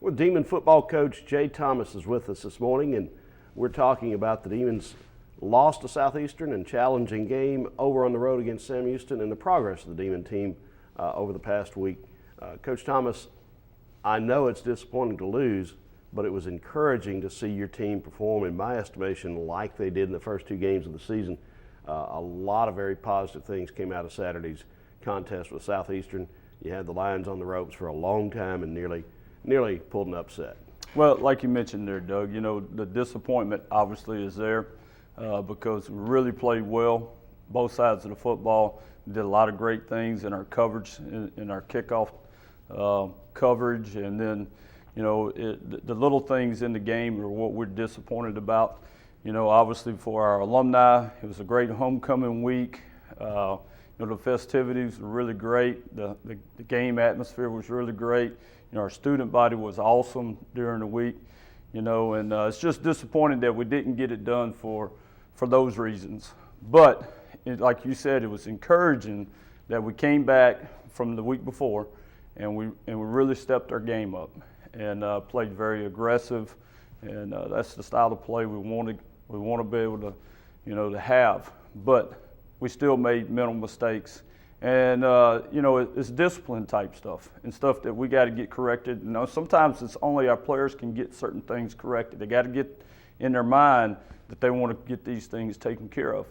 Well, Demon football coach Jay Thomas is with us this morning, and we're talking about the Demons' loss to Southeastern and challenging game over on the road against Sam Houston and the progress of the Demon team over the past week. Coach Thomas, I know it's disappointing to lose, but it was encouraging to see your team perform, in my estimation, like they did in the first two games of the season. A lot of very positive things came out of Saturday's contest with Southeastern. You had the Lions on the ropes for a long time and nearly pulled an upset. Well, like you mentioned there, Doug, the disappointment obviously is there because we really played well, both sides of the football. We did a lot of great things in our coverage, in our kickoff coverage, and then, the little things in the game are what we're disappointed about. Obviously for our alumni, it was a great homecoming week. The festivities were really great. The game atmosphere was really great. Our student body was awesome during the week. And it's just disappointing that we didn't get it done for those reasons. But like you said, it was encouraging that we came back from the week before, and we really stepped our game up and played very aggressive. And that's the style of play we want to be able to, to have. But we still made mental mistakes. And, it's discipline type stuff and stuff that we got to get corrected. Sometimes it's only our players can get certain things corrected. They got to get in their mind that they want to get these things taken care of.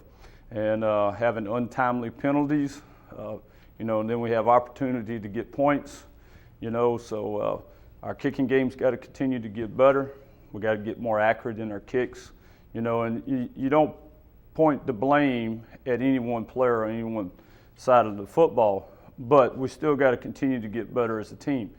And having untimely penalties, and then we have opportunity to get points, so our kicking game's got to continue to get better. We got to get more accurate in our kicks, and you don't point the blame at any one player or any one side of the football, but we still got to continue to get better as a team.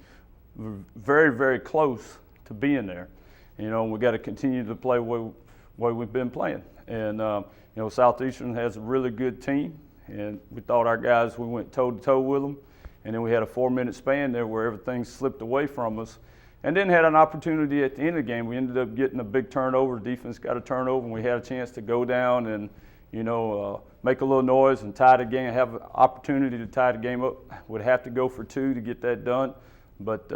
We're very, very close to being there. We got to continue to play the way we've been playing. And, Southeastern has a really good team, and we thought our guys, we went toe-to-toe with them, and then we had a 4-minute span there where everything slipped away from us. And then had an opportunity at the end of the game. We ended up getting a big turnover. Defense got a turnover, and we had a chance to go down and, make a little noise and tie the game, have an opportunity to tie the game up. Would have to go for 2 to get that done. But,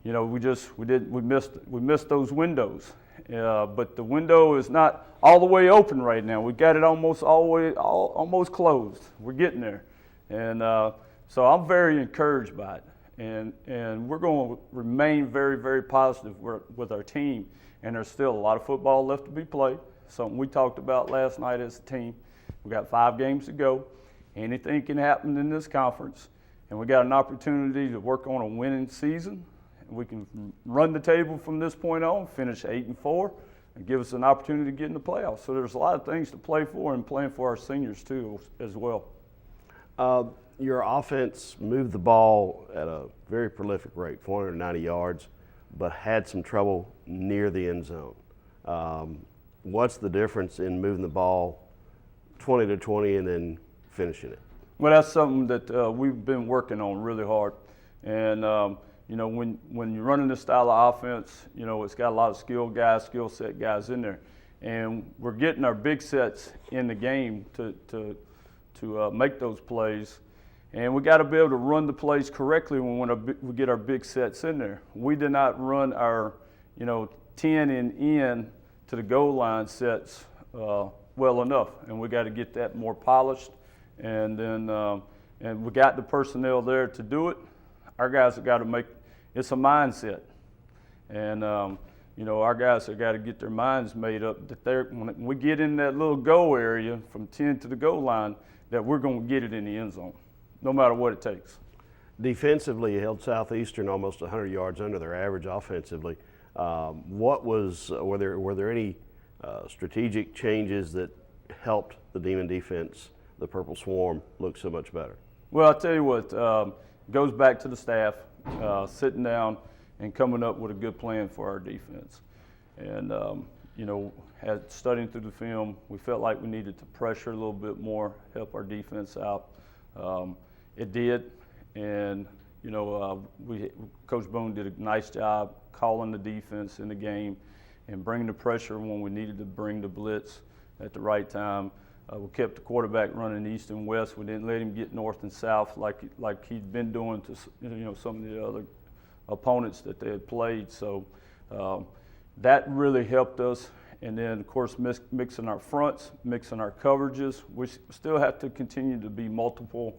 we missed those windows. But the window is not all the way open right now. We got it almost closed. We're getting there. And so I'm very encouraged by it. And we're going to remain very, very positive with our team. And there's still a lot of football left to be played, something we talked about last night as a team. We got 5 games to go. Anything can happen in this conference. And we got an opportunity to work on a winning season. And we can run the table from this point on, finish 8-4, and give us an opportunity to get in the playoffs. So there's a lot of things to play for and playing for our seniors too as well. Your offense moved the ball at a very prolific rate, 490 yards, but had some trouble near the end zone. What's the difference in moving the ball 20-20 and then finishing it? Well, that's something that we've been working on really hard. And, when you're running this style of offense, it's got a lot of skill set guys in there. And we're getting our big sets in the game to make those plays. And we got to be able to run the plays correctly when we get our big sets in there. We did not run our, 10 and in to the goal line sets well enough, and we got to get that more polished. And then, and we got the personnel there to do it. Our guys have got to make it's a mindset, and our guys have got to get their minds made up that when we get in that little go area from 10 to the goal line, that we're going to get it in the end zone, no matter what it takes. Defensively, you held Southeastern almost 100 yards under their average offensively. Were there any strategic changes that helped the Demon defense, the Purple Swarm, look so much better? Well, I'll tell you what, goes back to the staff sitting down and coming up with a good plan for our defense. And, studying through the film, we felt like we needed to pressure a little bit more, help our defense out. It did, and, Coach Boone did a nice job calling the defense in the game and bringing the pressure when we needed to bring the blitz at the right time. We kept the quarterback running east and west. We didn't let him get north and south like he'd been doing to some of the opponents that they had played. So that really helped us. And then, of course, mixing our fronts, mixing our coverages. We still have to continue to be multiple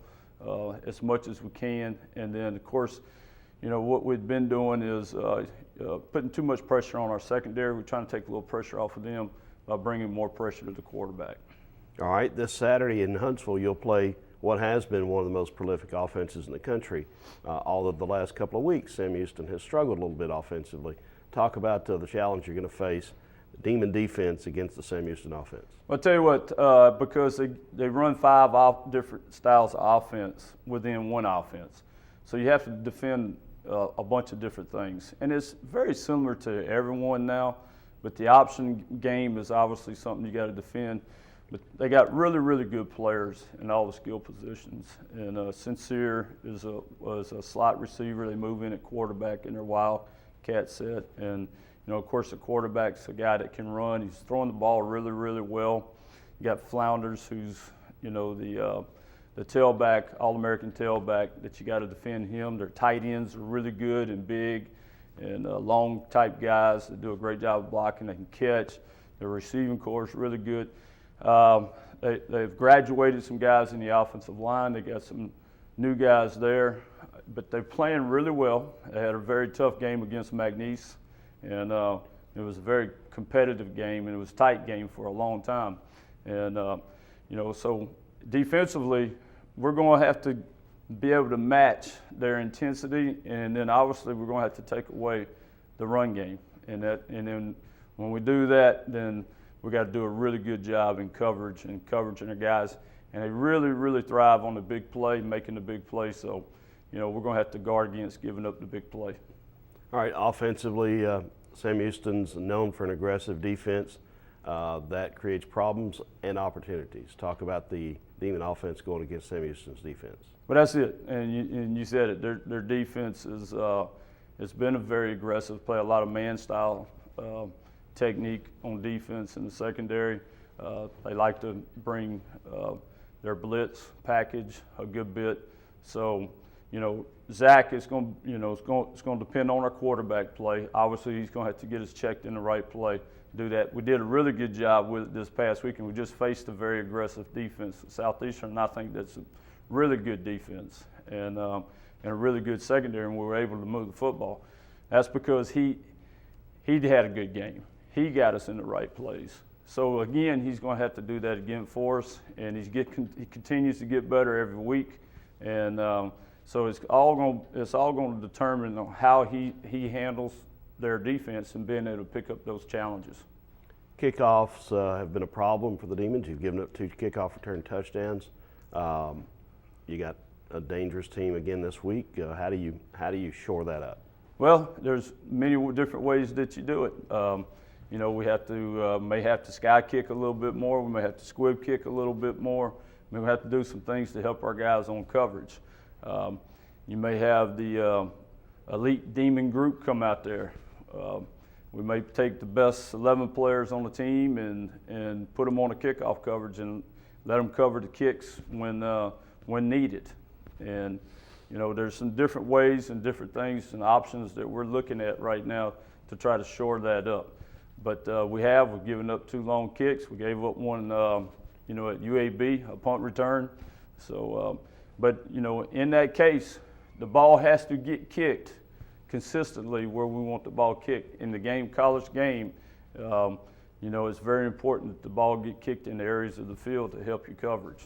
as much as we can. And then, of course, what we've been doing is putting too much pressure on our secondary. We're trying to take a little pressure off of them by bringing more pressure to the quarterback. All right, this Saturday in Huntsville, you'll play what has been one of the most prolific offenses in the country. All of the last couple of weeks, Sam Houston has struggled a little bit offensively. Talk about the challenge you're going to face, Demon defense against the Sam Houston offense. I'll tell you what, because they run 5 different styles of offense within one offense. So you have to defend a bunch of different things. And it's very similar to everyone now, but the option game is obviously something you got to defend. But they got really, really good players in all the skill positions. And Sincere was a slot receiver. They move in at quarterback in their wildcat set. And of course, the quarterback's a guy that can run. He's throwing the ball really, really well. You got Flounders, who's the tailback, All-American tailback that you got to defend him. Their tight ends are really good and big and long type guys that do a great job of blocking. They can catch. Their receiving core is really good. They've graduated some guys in the offensive line. They got some new guys there, but they're playing really well. They had a very tough game against McNeese, and it was a very competitive game, and it was a tight game for a long time. And so defensively, we're going to have to be able to match their intensity, and then obviously we're going to have to take away the run game. And then when we do that, then we got to do a really good job in coverage and coveraging our guys. And they really, really thrive on the big play, making the big play. So, we're going to have to guard against giving up the big play. All right, offensively, Sam Houston's known for an aggressive defense that creates problems and opportunities. Talk about the Demon offense going against Sam Houston's defense. But that's it, and you said it. Their defense is it's been a very aggressive play, a lot of man-style technique on defense in the secondary. They like to bring their blitz package a good bit. So, Zach is going to depend on our quarterback play. Obviously, he's going to have to get us checked in the right play. Do that. We did a really good job with it this past week, and we just faced a very aggressive defense at Southeastern, and I think that's a really good defense and a really good secondary, and we were able to move the football. That's because he had a good game. He got us in the right place. So again, he's going to have to do that again for us, and he continues to get better every week, and so it's all going to determine how he handles their defense and being able to pick up those challenges. Kickoffs have been a problem for the Demons. You've given up 2 kickoff return touchdowns. You got a dangerous team again this week. How do you shore that up? Well, there's many different ways that you do it. We have to may have to sky kick a little bit more. We may have to squib kick a little bit more. We may have to do some things to help our guys on coverage. You may have the elite Demon group come out there. We may take the best 11 players on the team and put them on a kickoff coverage and let them cover the kicks when needed. And there's some different ways and different things and options that we're looking at right now to try to shore that up. But we've given up 2 long kicks. We gave up one, at UAB, a punt return. So, but in that case, the ball has to get kicked consistently where we want the ball kicked. In the college game, it's very important that the ball get kicked in the areas of the field to help your coverage,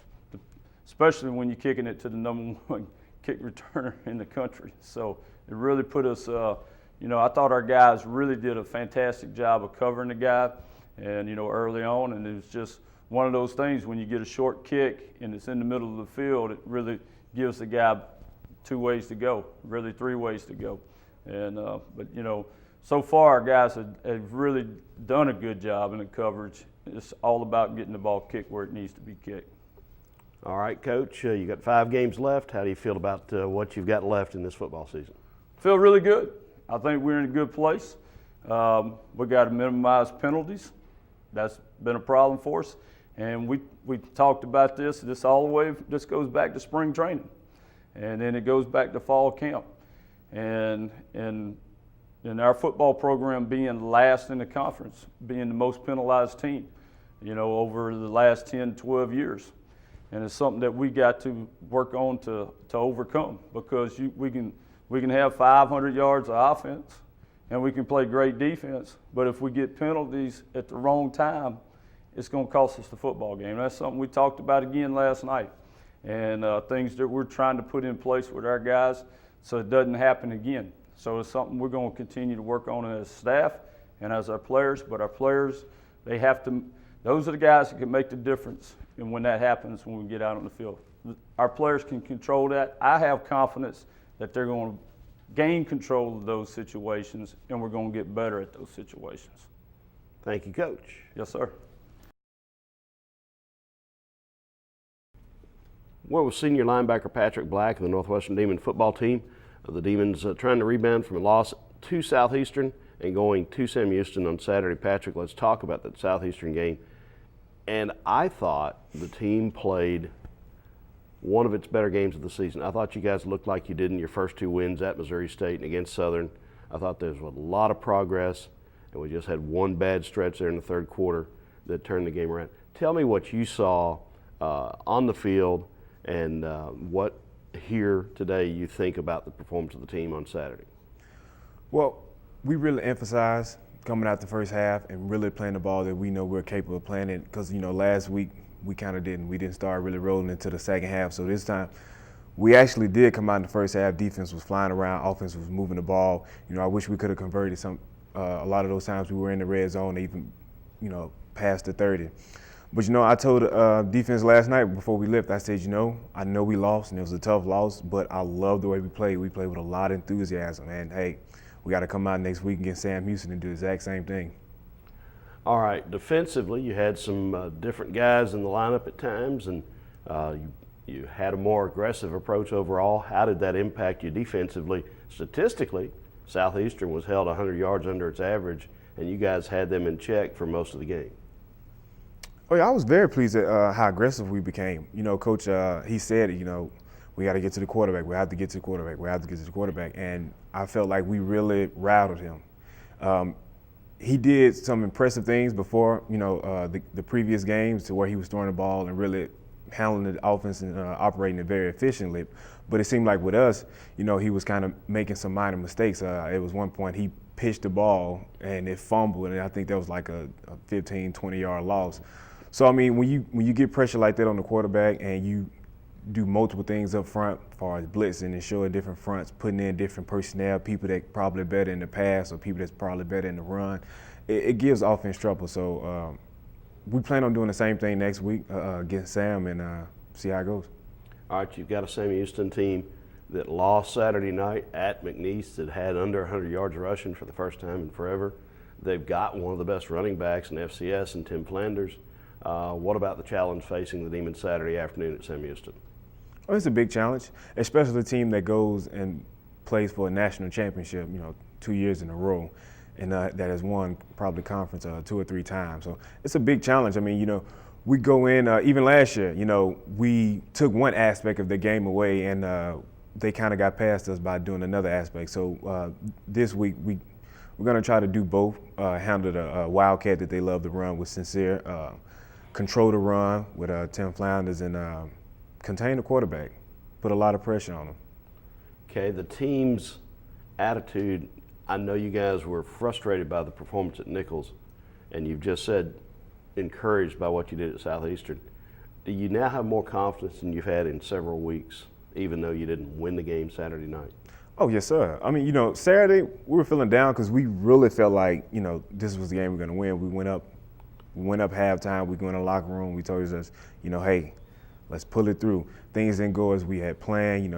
especially when you're kicking it to the number 1 kick returner in the country. So it really put us, I thought our guys really did a fantastic job of covering the guy and, early on, and it was just one of those things when you get a short kick and it's in the middle of the field, it really gives the guy 2 ways to go, really 3 ways to go. And but so far our guys have really done a good job in the coverage. It's all about getting the ball kicked where it needs to be kicked. All right, Coach, you got 5 games left. How do you feel about what you've got left in this football season? Feel really good. I think we're in a good place. We got to minimize penalties. That's been a problem for us. And we talked about this. This goes back to spring training, and then it goes back to fall camp. and our football program being last in the conference, being the most penalized team, over the last 10, 12 years. And it's something that we got to work on to overcome, because we can have 500 yards of offense and we can play great defense, but if we get penalties at the wrong time, it's going to cost us the football game. That's something we talked about again last night, and things that we're trying to put in place with our guys so it doesn't happen again. So it's something we're going to continue to work on as staff and as our players, but our players, those are the guys that can make the difference. And when that happens, when we get out on the field, our players can control that. I have confidence that they're going to gain control of those situations, and we're going to get better at those situations. Thank you, Coach. Yes, sir. Well, with senior linebacker Patrick Black of the Northwestern Demon football team, the Demons trying to rebound from a loss to Southeastern and going to Sam Houston on Saturday. Patrick, let's talk about that Southeastern game. And I thought the team played one of its better games of the season. I thought you guys looked like you did in your first two wins at Missouri State and against Southern. I thought there was a lot of progress, and we just had one bad stretch there in the third quarter that turned the game around. Tell me what you saw on the field and what here today you think about the performance of the team on Saturday. Well, we really emphasized coming out the first half and really playing the ball that we know we're capable of playing it, because last week we kind of didn't. We didn't start really rolling into the second half. So this time we actually did come out in the first half. Defense was flying around, offense was moving the ball. I wish we could have converted a lot of those times we were in the red zone, even past the 30. But I told defense last night before we left, I said, I know we lost and it was a tough loss, but I love the way we played. We played with a lot of enthusiasm, and hey, we got to come out next week against Sam Houston and do the exact same thing. All right, defensively, you had some different guys in the lineup at times, and you had a more aggressive approach overall. How did that impact you defensively? Statistically, Southeastern was held 100 yards under its average, and you guys had them in check for most of the game. Oh yeah, I was very pleased at how aggressive we became. Coach, he said, we got to get to the quarterback. We have to get to the quarterback. We have to get to the quarterback. And I felt like we really rattled him. He did some impressive things before, the previous games, to where he was throwing the ball and really handling the offense and operating it very efficiently. But it seemed like with us, he was kind of making some minor mistakes. It was one point he pitched the ball and it fumbled, and I think that was like a 15, 20-yard loss. So, when you get pressure like that on the quarterback and you do multiple things up front as far as blitzing and showing different fronts, putting in different personnel, people that probably better in the pass or people that's probably better in the run, it gives offense trouble. So we plan on doing the same thing next week against Sam and see how it goes. All right, you've got a Sam Houston team that lost Saturday night at McNeese that had under 100 yards rushing for the first time in forever. They've got one of the best running backs in FCS in Tim Flanders. What about the challenge facing the Demons Saturday afternoon at Sam Houston? Oh, it's a big challenge, especially a team that goes and plays for a national championship, 2 years in a row, and that has won probably conference 2 or 3 times. So it's a big challenge. We go in, even last year, we took one aspect of the game away, and they kind of got past us by doing another aspect. So this week, we're going to try to do both, handle the Wildcat that they love to run with Sincere, control the run with Tim Flounders, and contain the quarterback, put a lot of pressure on him. Okay, the team's attitude, I know you guys were frustrated by the performance at Nichols, and you've just said encouraged by what you did at Southeastern. Do you now have more confidence than you've had in several weeks, even though you didn't win the game Saturday night? Oh, yes, sir. Saturday we were feeling down because we really felt like, this was the game we we're going to win. We went up halftime. We go in the locker room. We told us, hey, let's pull it through. Things didn't go as we had planned,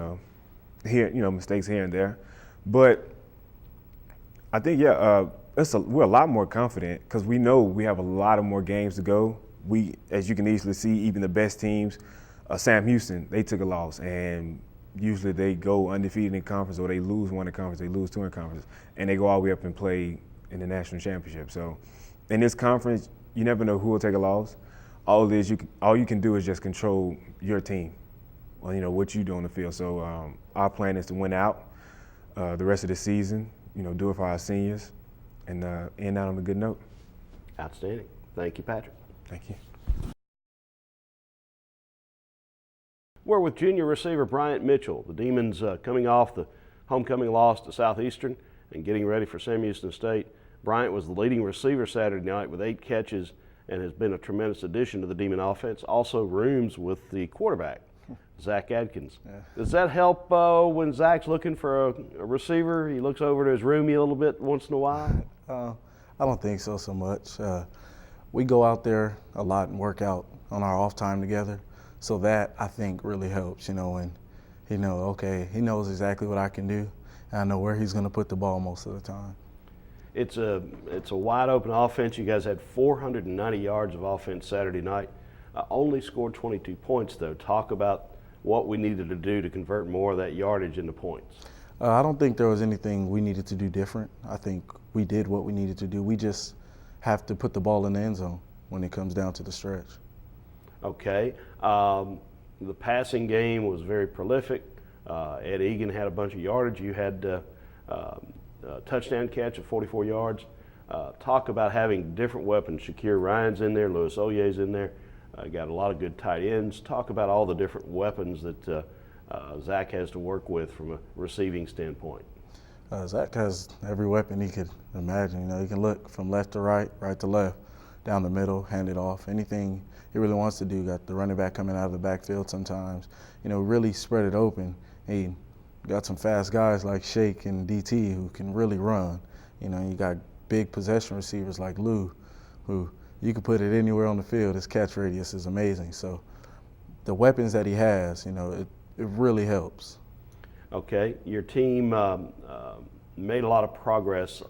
mistakes here and there. But I think, we're a lot more confident because we know we have a lot of more games to go. We, as you can easily see, even the best teams, Sam Houston, they took a loss, and usually they go undefeated in conference, or they lose one in conference, they lose 2 in conference, and they go all the way up and play in the national championship. So in this conference, you never know who will take a loss. All you can do is just control your team, what you do on the field. So our plan is to win out, the rest of the season, do it for our seniors, and end out on a good note. Outstanding. Thank you, Patrick. Thank you. We're with junior receiver Bryant Mitchell. The Demons coming off the homecoming loss to Southeastern and getting ready for Sam Houston State. Bryant was the leading receiver Saturday night with 8 catches and has been a tremendous addition to the Demon offense. Also rooms with the quarterback, Zach Adkins. Yeah. Does that help when Zach's looking for a receiver? He looks over to his roomie a little bit once in a while? I don't think so much. We go out there a lot and work out on our off time together. So that, I think, really helps, and he knows exactly what I can do, and I know where he's going to put the ball most of the time. It's a wide open offense. You guys had 490 yards of offense Saturday night. Only scored 22 points, though. Talk about what we needed to do to convert more of that yardage into points. I don't think there was anything we needed to do different. I think we did what we needed to do. We just have to put the ball in the end zone when it comes down to the stretch. Okay. The passing game was very prolific. Ed Egan had a bunch of yardage. You had a touchdown catch of 44 yards. Talk about having different weapons. Shakir Ryan's in there. Louis Oye's in there. Got a lot of good tight ends. Talk about all the different weapons that Zach has to work with from a receiving standpoint. Zach has every weapon he could imagine. He can look from left to right, right to left, down the middle, hand it off. Anything he really wants to do. Got the running back coming out of the backfield sometimes. Really spread it open. He got some fast guys like Shake and DT who can really run. You got big possession receivers like Lou, who you can put it anywhere on the field. His catch radius is amazing. So the weapons that he has, it really helps. Okay, your team made a lot of progress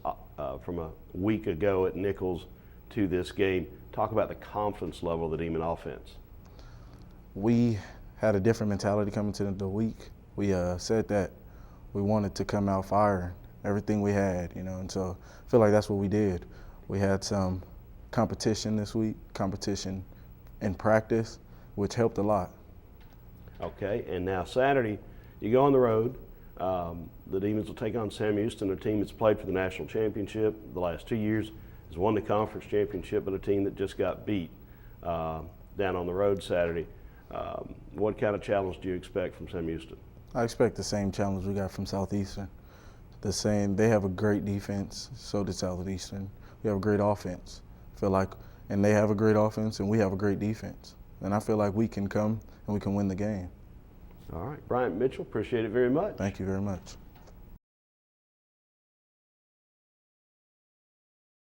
from a week ago at Nichols to this game. Talk about the confidence level of the Demon offense. We had a different mentality coming to the week. We said that we wanted to come out firing everything we had, and so I feel like that's what we did. We had some competition this week, competition in practice, which helped a lot. Okay, and now Saturday, you go on the road. The Demons will take on Sam Houston, a team that's played for the national championship the last 2 years, has won the conference championship, but a team that just got beat down on the road Saturday. What kind of challenge do you expect from Sam Houston? I expect the same challenge we got from Southeastern. The same. They have a great defense, so does Southeastern. We have a great offense. And they have a great offense, and we have a great defense. And I feel like we can come and we can win the game. All right, Bryant Mitchell, appreciate it very much. Thank you very much.